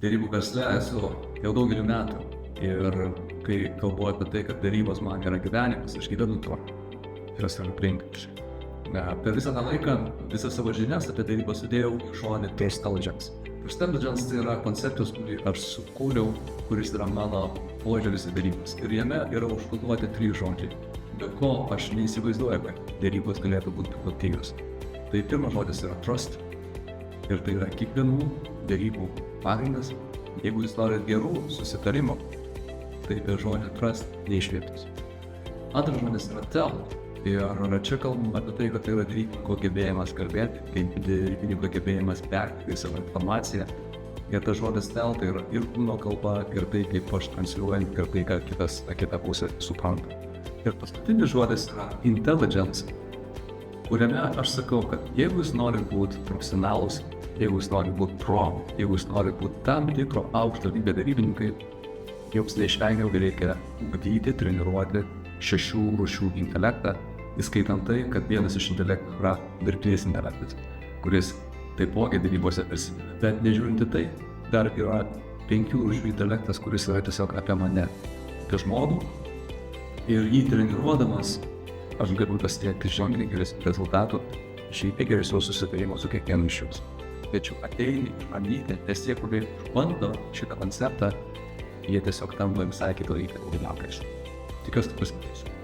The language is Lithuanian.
derybų versle esu jau daugelį metų. Ir kai kalbu apie tai, kad derybos man yra gyvenimas, aš gyvenu tuo. Ir aš aplink. Per visą tą laiką, visą savo žinias apie derybą sudėjau žodį First Intelligence. First Intelligence tai yra konceptas, kurį aš sukūriau, kuris yra mano požiūris į derybas. Ir jame yra užkoduoti 3 žodžiai, be ko aš neįsivaizduoju, kad derybos galėtų būti produktyvios. Tai pirmas žodis yra trust. Ir tai yra kiekvienų derybų pagrindas. Jeigu jūs norit gerų susitarimų, tai be žodžio trust neišvietos. Antras žodis yra tell. Ir čia kalbam apie tai, kad tai yra derybininko gebėjimas kalbėti, kaip derybininko gebėjimas perteikti savo informaciją. Ir tas žodis tell tai yra ir kūno kalba, ir tai, kaip aš transliuoju, ir tai, ką kita pusė supranta. Ir paskutinis žodis yra intelligence, kuriame aš sakau, kad jeigu jūs norite būti profesionalus, jeigu jūs norite būti pro, jeigu jūs norite būti tam tikro aukšto lygio derybininkai, jums neišvengiamai reikia ugdyti, treniruoti 6 rūšių intelektą, įskaitant tai, kad vienas iš intelektų yra dirbtinis intelektas, kuris taipogi derybose prisideda. Bet nežiūrint į tai, dar yra 5 rūšių intelektas, kuris yra tiesiog apie mane, apie žmogų. Ir jį treniruodamas, aš galiu pasiekti žymiai geresnių rezultatų, žymiai geresnių susitarimų su kiekvienu iš jūsų. Tačiau ateini, išmanyti, nes tie, kurie bando šitą konceptą, jie tiesiog tampa visai kitą įtaką. Tikiuosi, tu pasimatysiu.